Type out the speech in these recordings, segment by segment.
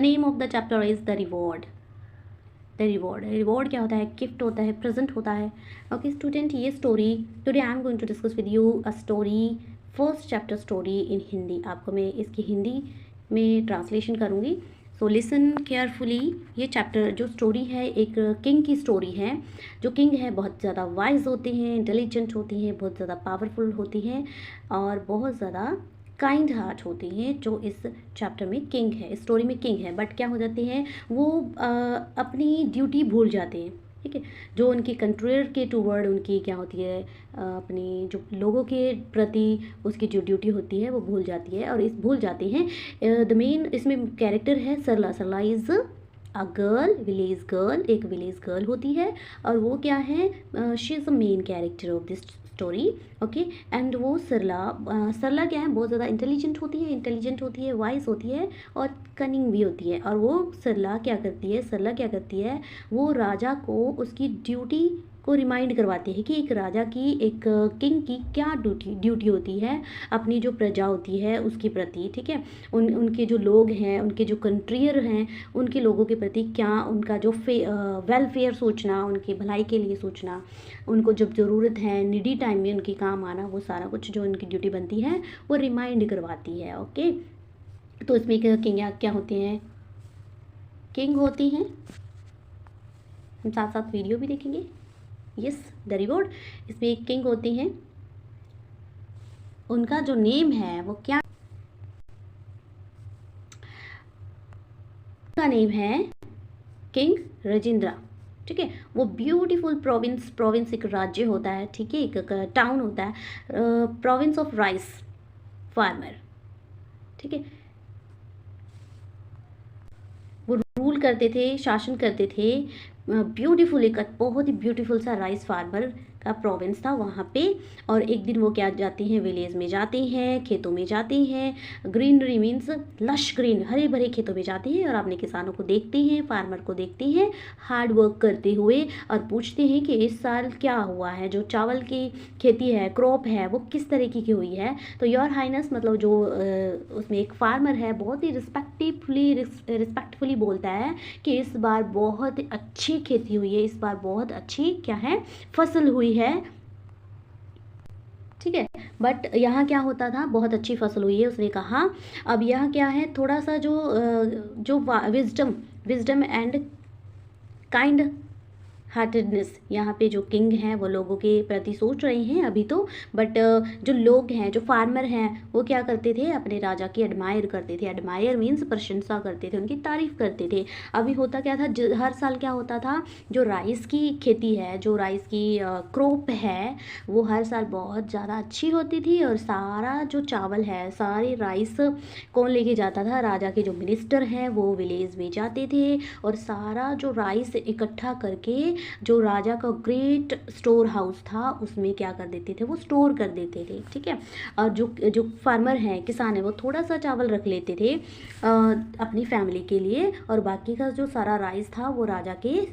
Name of the chapter is the reward. The reward, reward क्या होता है? Gift होता है, प्रेजेंट होता है। ओके स्टूडेंट, ये story today I am going to discuss with you a story, first chapter story in Hindi. आपको मैं इसकी हिंदी में ट्रांसलेशन करूँगी, सो लिसन केयरफुली। ये चैप्टर जो स्टोरी है एक किंग की स्टोरी है। जो किंग है बहुत ज़्यादा वाइज होते हैं, इंटेलिजेंट होती हैं, बहुत ज़्यादा पावरफुल होती हैं और बहुत ज़्यादा काइंड हार्ट होती हैं। जो इस चैप्टर में किंग है, स्टोरी में किंग है, बट क्या हो जाते हैं वो अपनी ड्यूटी भूल जाते हैं। ठीक है, जो उनकी कंट्रीयर के टूवर्ड उनकी क्या होती है, अपनी जो लोगों के प्रति उसकी जो ड्यूटी होती है वो भूल जाती है और इस भूल जाते हैं। द मेन इसमें कैरेक्टर है Sarla. Sarla is a girl, village girl, एक विलेज गर्ल होती है और वो क्या है, she is the main character of this story. Okay, and वो सरला, सरला क्या है, बहुत ज़्यादा इंटेलिजेंट होती है, वाइज होती है और कनिंग भी होती है। और वो सरला क्या करती है, वो राजा को उसकी ड्यूटी को रिमाइंड करवाती है कि एक राजा की, एक किंग की क्या ड्यूटी होती है अपनी जो प्रजा होती है उसके प्रति। ठीक है, उनके जो लोग हैं, उनके जो कंट्रियर हैं, उनके लोगों के प्रति क्या उनका जो वेलफेयर सोचना, उनकी भलाई के लिए सोचना, उनको जब ज़रूरत है नीडी टाइम में उनके काम आना, वो सारा कुछ जो उनकी ड्यूटी बनती है वो रिमाइंड करवाती है। ओके, तो इसमें किंग क्या होते हैं, किंग होती हैं। हम साथ साथ वीडियो भी देखेंगे। यस, द रिवॉर्ड, इसमें एक किंग होती हैं, उनका जो नेम है वो क्या, का नेम है किंग राजेंद्र। ठीक है, वो ब्यूटीफुल प्रोविंस एक राज्य होता है, ठीक है, एक टाउन होता है, प्रोविंस ऑफ राइस फार्मर। ठीक है, वो रूल करते थे, शासन करते थे। ब्यूटीफुल, एक बहुत ही ब्यूटीफुल सा राइस फार्मर का प्रोविंस था वहाँ पे। और एक दिन वो क्या जाते हैं, विलेज में जाते हैं, खेतों में जाते हैं। ग्रीनरी मीन्स लश ग्रीन, हरे भरे खेतों में जाते हैं और अपने किसानों को देखते हैं, फार्मर को देखते हैं हार्ड वर्क करते हुए और पूछते हैं कि इस साल क्या हुआ है, जो चावल की खेती है, क्रॉप है, वो किस तरीके की हुई है। तो योर हाइनेस मतलब जो उसमें एक फार्मर है बहुत ही रिस्पेक्टफुली बोलता है कि इस बार बहुत अच्छी खेती हुई है, इस बार बहुत अच्छी क्या है, फसल हुई है। ठीक है, बट यहाँ क्या होता था, बहुत अच्छी फसल हुई है उसने कहा। अब यह क्या है, थोड़ा सा जो विजडम एंड काइंड हार्टेडनेस, यहाँ पे जो किंग हैं वो लोगों के प्रति सोच रहे हैं अभी तो, बट जो लोग हैं, जो फार्मर हैं, वो क्या करते थे, अपने राजा की एडमायर करते थे। एडमायर मीन्स प्रशंसा करते थे, उनकी तारीफ करते थे। अभी होता क्या था, हर साल क्या होता था, जो राइस की खेती है, जो राइस की क्रॉप है, वो हर साल बहुत ज़्यादा अच्छी होती थी और सारा जो चावल है, सारे राइस कौन लेके जाता था, राजा के जो मिनिस्टर हैं वो विलेज में जाते थे और सारा जो राइस इकट्ठा करके जो राजा का ग्रेट स्टोर हाउस था उसमें क्या कर देते थे, वो स्टोर कर देते थे। ठीक है, और जो फार्मर हैं, किसान है, वो थोड़ा सा चावल रख लेते थे अपनी फैमिली के लिए और बाकी का जो सारा राइस था वो राजा के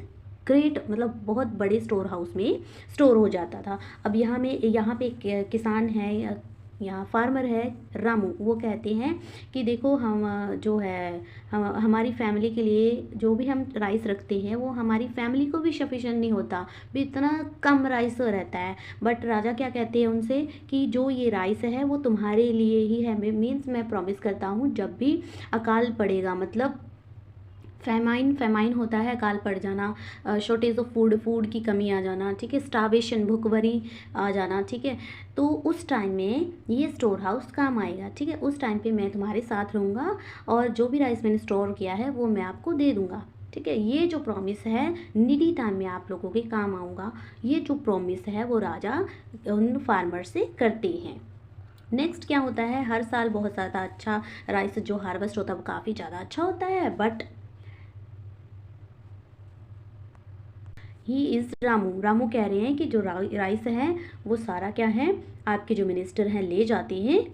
ग्रेट मतलब बहुत बड़े स्टोर हाउस में स्टोर हो जाता था। अब यहाँ पे एक किसान है, यहाँ फार्मर है रामू, वो कहते हैं कि देखो हम जो है हमारी फैमिली के लिए जो भी हम राइस रखते हैं वो हमारी फैमिली को भी सफिशेंट नहीं होता, भी इतना कम राइस रहता है। बट राजा क्या कहते हैं उनसे कि जो ये राइस है वो तुम्हारे लिए ही है, मीन्स मैं प्रॉमिस करता हूँ जब भी अकाल पड़ेगा, मतलब फेमाइन होता है, अकाल पड़ जाना, शॉर्टेज ऑफ फूड की कमी आ जाना, ठीक है, स्टार्वेशन भूखमरी आ जाना। ठीक है, तो उस टाइम में ये स्टोर हाउस काम आएगा। ठीक है, उस टाइम पे मैं तुम्हारे साथ रहूँगा और जो भी राइस मैंने स्टोर किया है वो मैं आपको दे दूँगा। ठीक है, ये जो प्रॉमिस है, नीडी टाइम में आप लोगों के काम आऊँगा, ये जो प्रॉमिस है वो राजा उन फार्मर से करते हैं। नेक्स्ट क्या होता है, हर साल बहुत ज़्यादा अच्छा राइस जो हार्वेस्ट होता है वो काफ़ी ज़्यादा अच्छा होता है, बट ही इज़ रामू कह रहे हैं कि जो राइस है वो सारा क्या है, आपके जो मिनिस्टर हैं ले जाते हैं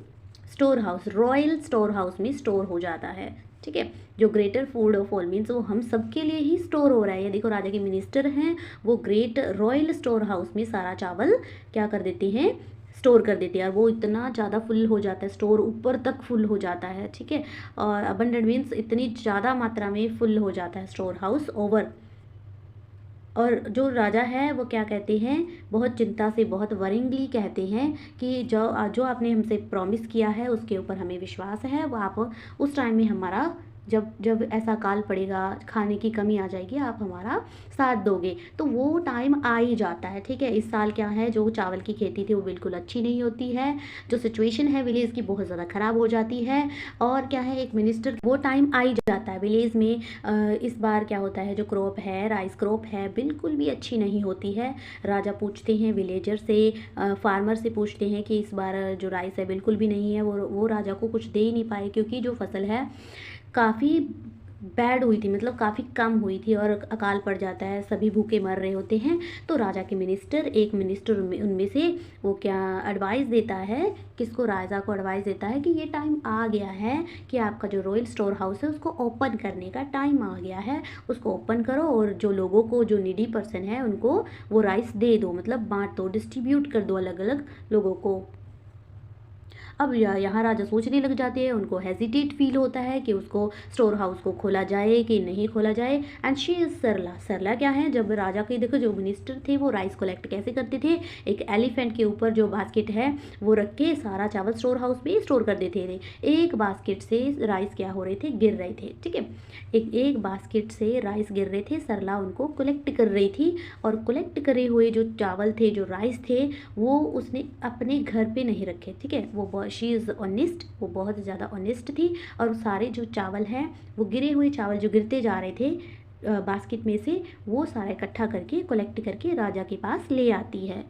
store house, royal store house में स्टोर हो जाता है। ठीक है, जो greater food of all means वो हम सबके लिए ही स्टोर हो रहा है। ये देखो राजा के मिनिस्टर हैं, वो ग्रेट रॉयल स्टोर हाउस में सारा चावल क्या कर देते हैं, स्टोर कर देते हैं, और वो इतना ज़्यादा फुल हो जाता है, स्टोर ऊपर तक फुल हो जाता है, ठीक है। और अबंडेंट मीन्स इतनी ज़्यादा मात्रा में फुल हो जाता है स्टोर हाउस ओवर। और जो राजा है वो क्या कहते हैं, बहुत चिंता से, बहुत वरिंगली कहते हैं कि जो जो आपने हमसे प्रॉमिस किया है उसके ऊपर हमें विश्वास है, वो आप उस टाइम में हमारा, जब जब ऐसा काल पड़ेगा, खाने की कमी आ जाएगी, आप हमारा साथ दोगे। तो वो टाइम आ ही जाता है, ठीक है। इस साल क्या है, जो चावल की खेती थी वो बिल्कुल अच्छी नहीं होती है, जो सिचुएशन है विलेज की बहुत ज़्यादा ख़राब हो जाती है। और क्या है, एक मिनिस्टर, वो टाइम आ ही जाता है विलेज में। इस बार क्या होता है, जो क्रॉप है, राइस क्रॉप है, बिल्कुल भी अच्छी नहीं होती है। राजा पूछते हैं विलेजर से, फार्मर से पूछते हैं कि इस बार जो राइस है बिल्कुल भी नहीं है। वो राजा को कुछ दे ही नहीं पाए, क्योंकि जो फसल है काफ़ी बैड हुई थी, मतलब काफ़ी कम हुई थी, और अकाल पड़ जाता है, सभी भूखे मर रहे होते हैं। तो राजा के मिनिस्टर, एक मिनिस्टर उनमें से, वो क्या एडवाइस देता है, किसको, राजा को एडवाइस देता है कि ये टाइम आ गया है कि आपका जो रॉयल स्टोर हाउस है उसको ओपन करने का टाइम आ गया है, उसको ओपन करो, और जो लोगों को, जो नीडी पर्सन है उनको वो राइस दे दो, मतलब बांट दो, डिस्ट्रीब्यूट कर दो अलग अलग लोगों को। अब यहाँ राजा सोचने लग जाते हैं, उनको हेजिटेट फील होता है कि उसको स्टोर हाउस को खोला जाए कि नहीं खोला जाए। एंड शी इज़ सरला। सरला क्या है, जब राजा के, देखो जो मिनिस्टर थे वो राइस कलेक्ट कैसे करते थे, एक एलिफेंट के ऊपर जो बास्केट है वो रख के सारा चावल स्टोर हाउस में स्टोर कर देते थे। एक बास्केट से राइस क्या हो रहे थे, गिर रहे थे, ठीक है। एक बास्केट से राइस गिर रहे थे, सरला उनको कलेक्ट कर रही थी, और कलेक्ट करे हुए जो चावल थे, जो राइस थे, वो उसने अपने घर पे नहीं रखे, ठीक है। वो शी इज़ ऑनेस्ट, वो बहुत ज़्यादा ऑनेस्ट थी, और सारे जो चावल हैं, वो गिरे हुए चावल जो गिरते जा रहे थे बास्केट में से, वो सारा इकट्ठा करके, कलेक्ट करके राजा के पास ले आती है।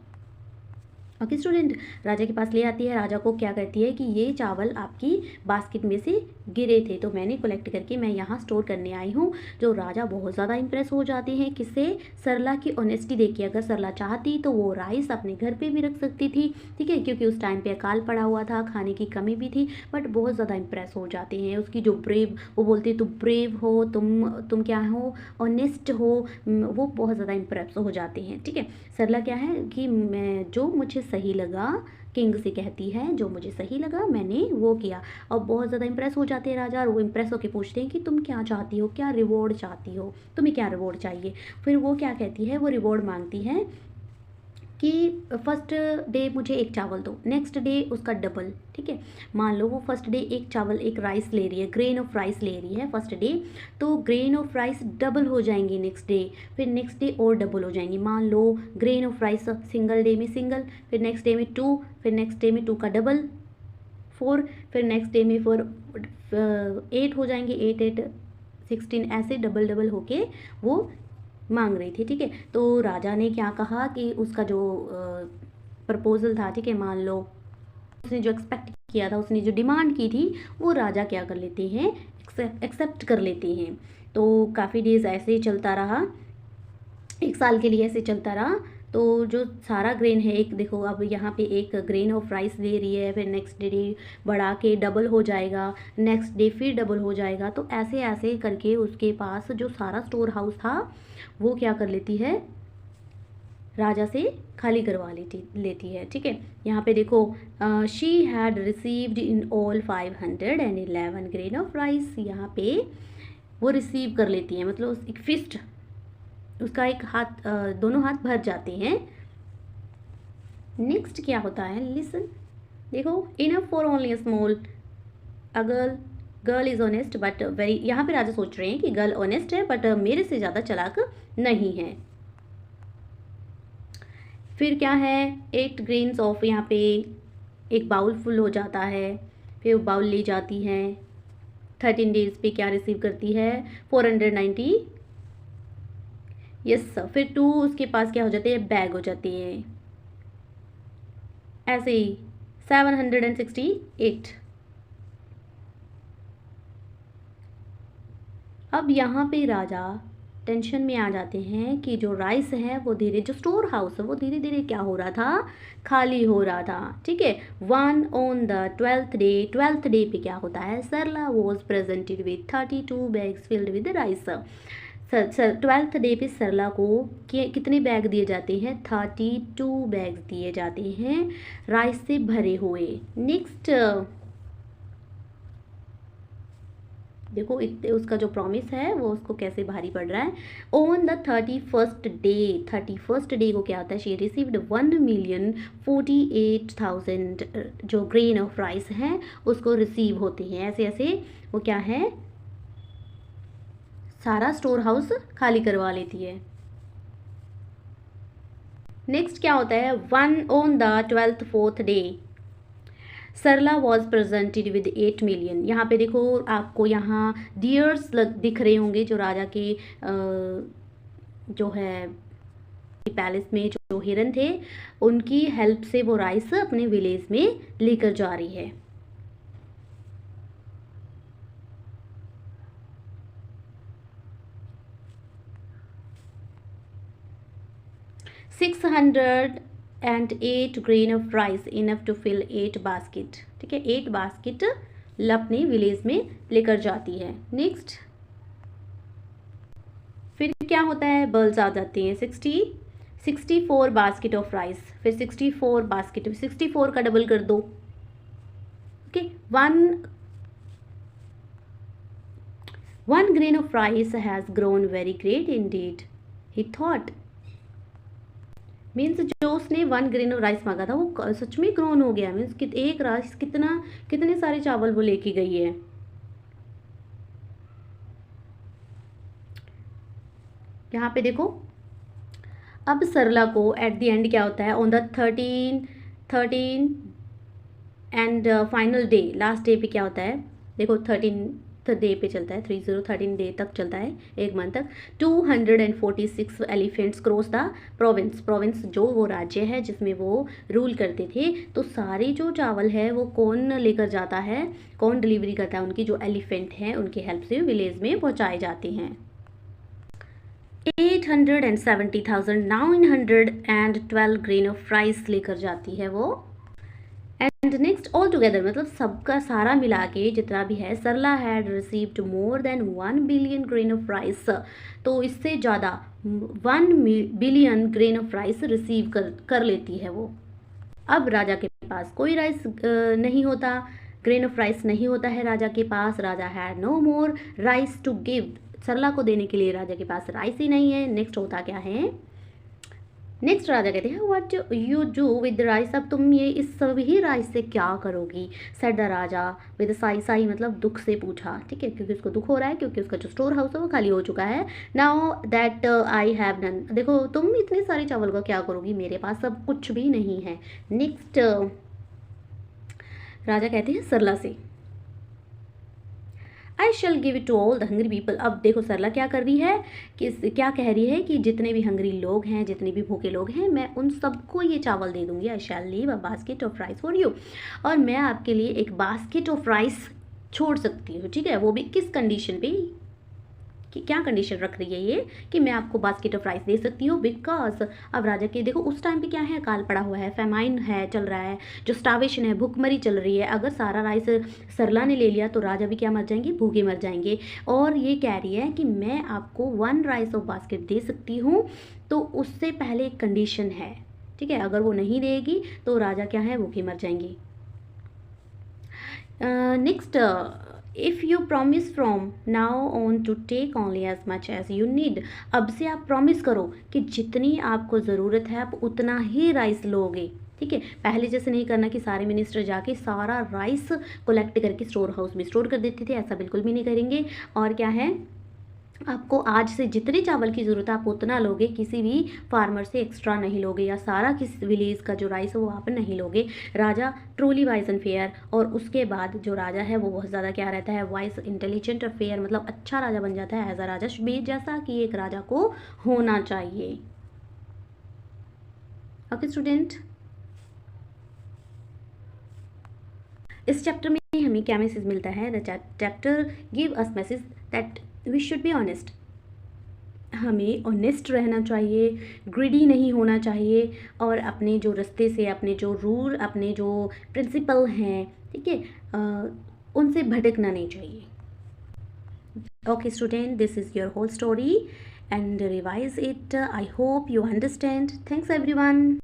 ओके स्टूडेंट, राजा के पास ले आती है, राजा को क्या कहती है कि ये चावल आपकी बास्केट में से गिरे थे, तो मैंने कलेक्ट करके मैं यहाँ स्टोर करने आई हूँ। जो राजा बहुत ज़्यादा इंप्रेस हो जाते हैं, किससे, सरला की ऑनेस्टी देख के। अगर सरला चाहती तो वो राइस अपने घर पे भी रख सकती थी, ठीक है, क्योंकि उस टाइम पे अकाल पड़ा हुआ था, खाने की कमी भी थी, बट बहुत ज़्यादा इंप्रेस हो जाते हैं उसकी जो ब्रेव, वो बोलते तुम ब्रेव हो, तुम क्या हो, ऑनेस्ट हो, वो बहुत ज़्यादा इंप्रेस हो जाते हैं, ठीक है। सरला क्या है कि मैं, जो मुझे सही लगा, किंग से कहती है, जो मुझे सही लगा मैंने वो किया। और बहुत ज़्यादा इंप्रेस हो जाते हैं राजा, और वो इंप्रेस होकर पूछते हैं कि तुम क्या चाहती हो, क्या रिवॉर्ड चाहती हो, तुम्हें क्या रिवॉर्ड चाहिए। फिर वो क्या कहती है, वो रिवॉर्ड मांगती है कि फर्स्ट डे मुझे एक चावल दो, नेक्स्ट डे उसका डबल, ठीक है। मान लो वो फर्स्ट डे एक चावल, एक राइस ले रही है, ग्रेन ऑफ राइस ले रही है फर्स्ट डे, तो ग्रेन ऑफ राइस डबल हो जाएंगी नेक्स्ट डे, फिर नेक्स्ट डे और डबल हो जाएंगी। मान लो grain of rice single day में सिंगल, फिर नेक्स्ट डे में 2, फिर नेक्स्ट डे में 2 का डबल 4, फिर नेक्स्ट डे में 4 8 हो जाएंगे, 8 8 16, ऐसे डबल डबल होके वो मांग रही थी, ठीक है। तो राजा ने क्या कहा कि उसका जो प्रपोजल था, ठीक है, मान लो उसने जो एक्सपेक्ट किया था, उसने जो डिमांड की थी, वो राजा क्या कर लेते हैं, एक्सेप्ट कर लेते हैं। तो काफ़ी डेज ऐसे ही चलता रहा, 1 साल के लिए ऐसे चलता रहा। तो जो सारा ग्रेन है, एक देखो अब यहाँ पे एक ग्रेन ऑफ राइस ले रही है, फिर नेक्स्ट डे बढ़ा के डबल हो जाएगा, नेक्स्ट डे फिर डबल हो जाएगा, तो ऐसे ऐसे करके उसके पास जो सारा स्टोर हाउस था वो क्या कर लेती है, राजा से खाली करवा लेती है, ठीक है। यहाँ पे देखो, she had received in all 511 grain of rice, यहाँ पे वो रिसीव कर लेती है, मतलब एक फिस्ट, उसका एक हाथ, दोनों हाथ भर जाते हैं। नेक्स्ट क्या होता है, लिसन, देखो, enough for only small, a girl is honest but very, यहाँ पे राजा सोच रहे हैं कि गर्ल ऑनेस्ट है बट मेरे से ज़्यादा चालाक नहीं है। फिर क्या है, 8 ग्रेन्स ऑफ, यहाँ पे एक बाउल फुल हो जाता है, फिर वो बाउल ले जाती है, 13 डेज पे क्या रिसीव करती है, 490, यस सर। फिर 2 उसके पास क्या हो जाते हैं, बैग हो जाती है, ऐसे ही 768। अब यहाँ पे राजा टेंशन में आ जाते हैं कि जो राइस है वो धीरे, जो स्टोर हाउस है वो धीरे धीरे क्या हो रहा था, खाली हो रहा था, ठीक है। 1 on the 12th डे पे क्या होता है, Sarla was presented with 32 bags filled with rice. 12th day पे सरला को कितने बैग दिए जाते हैं? 32 बैग्स दिए जाते हैं राइस से भरे हुए। नेक्स्ट देखो उसका जो प्रॉमिस है वो उसको कैसे भारी पड़ रहा है। ऑन द 31st डे को क्या होता है? शी रिसीव्ड 1,48,000 जो ग्रेन ऑफ राइस हैं उसको रिसीव होते हैं। ऐसे ऐसे वो क्या है, सारा स्टोर हाउस खाली करवा लेती है। नेक्स्ट क्या होता है? On the 4th day Sarla was presented with 8 million. यहाँ पे देखो आपको यहाँ डियर्स दिख रहे होंगे जो राजा के जो है पैलेस में जो हिरन थे उनकी हेल्प से वो राइस अपने विलेज में लेकर जा रही है। $608 grain of rice enough to fill 8 basket। ठीक है, 8 बास्केट अपने विलेज में लेकर जाती है। नेक्स्ट फिर क्या होता है? बर्ल्स आ जाते हैं। 64 बास्केट ऑफ राइस, फिर 64 बास्केट, 64 का डबल कर दो। Okay, one grain of rice has grown very great indeed, he thought। Means जो उसने 1 ग्रेन ऑफ राइस मांगा था वो सच में ग्रोन हो गया। मीन्स एक राइस कितने सारे चावल वो लेके गई है। यहाँ पे देखो अब सरला को एट द एंड क्या होता है? On the 13 and final day, last day पे क्या होता है? देखो 13th डे पे चलता है, 13 डे तक चलता है, एक मंथ तक। 246 एलिफेंट्स क्रॉस द प्रोविंस जो वो राज्य है जिसमें वो रूल करते थे। तो सारे जो चावल है वो कौन लेकर जाता है, कौन डिलीवरी करता है? उनकी जो एलिफेंट हैं उनकी हेल्प से विलेज में पहुंचाए जाते हैं। 870,000 912 ग्रेन ऑफ राइस लेकर जाती है वो। एंड नेक्स्ट ऑल टुगेदर मतलब सबका सारा मिला के जितना भी है, Sarla had received more than 1 billion grain of rice. तो इससे ज़्यादा 1 billion grain of rice receive कर लेती है वो। अब राजा के पास कोई राइस नहीं होता, ग्रेन ऑफ राइस नहीं होता है राजा के पास। Raja had no more rice to give. Sarla को देने के लिए राजा के पास राइस ही नहीं है। नेक्स्ट होता क्या है? नेक्स्ट राजा कहते हैं what you do with rice. अब तुम ये इस सभी राइस से क्या करोगी? Said the Raja with Sai मतलब दुख से पूछा। ठीक है, क्योंकि उसको दुख हो रहा है क्योंकि उसका जो स्टोर हाउस है वो खाली हो चुका है। Now that I have done. देखो तुम इतने सारे चावल का क्या करोगी, मेरे पास सब कुछ भी नहीं है। नेक्स्ट राजा कहते हैं सरला से I shall give it to all the hungry people. अब देखो सरला क्या कर रही है कि क्या कह रही है कि जितने भी हंग्री लोग हैं, जितने भी भूखे लोग हैं, मैं उन सबको ये चावल दे दूंगी। I shall leave a basket of rice for you. और मैं आपके लिए एक बास्केट ऑफ राइस छोड़ सकती हूँ। ठीक है, वो भी किस कंडीशन पे, कि क्या कंडीशन रख रही है ये कि मैं आपको बास्केट ऑफ राइस दे सकती हूँ। बिकॉज अब राजा के देखो उस टाइम पे क्या है, अकाल पड़ा हुआ है, फेमाइन है चल रहा है, जो स्टावेशन है, भूखमरी चल रही है। अगर सारा राइस सरला ने ले लिया तो राजा भी क्या मर जाएंगे, भूखे मर जाएंगे। और ये कह रही है कि मैं आपको 1 राइस ऑफ बास्केट दे सकती हूँ। तो उससे पहले एक कंडीशन है। ठीक है, अगर वो नहीं देगी तो राजा क्या है, भूखे मर जाएंगे। Next if you promise from now on to take only as much as you need. अब से आप प्रॉमिस करो कि जितनी आपको ज़रूरत है आप उतना ही राइस लोगे। ठीक है, पहले जैसे नहीं करना कि सारे मिनिस्टर जाके सारा राइस कलेक्ट करके स्टोर हाउस में स्टोर कर देते थे, ऐसा बिल्कुल भी नहीं करेंगे। और क्या है, आपको आज से जितने चावल की ज़रूरत है आप उतना लोगे, किसी भी फार्मर से एक्स्ट्रा नहीं लोगे, या सारा किस विलेज का जो राइस है वो आप नहीं लोगे। राजा ट्रूली वाइज एंड फेयर। और उसके बाद जो राजा है वो बहुत ज़्यादा क्या रहता है, वाइज, इंटेलिजेंट और फेयर, मतलब अच्छा राजा बन जाता है as a raja should be, जैसा कि एक राजा को होना चाहिए। ओके स्टूडेंट, इस चैप्टर में हमें क्या मैसेज मिलता है? The chapter give us message that we should be honest. हमें ऑनेस्ट रहना चाहिए, ग्रीडी नहीं होना चाहिए, और अपने जो रास्ते से, अपने जो रूल, अपने जो प्रिंसिपल हैं, ठीक है, उनसे भटकना नहीं चाहिए। Okay, student, this is your whole story and revise it. I hope you understand. Thanks, everyone.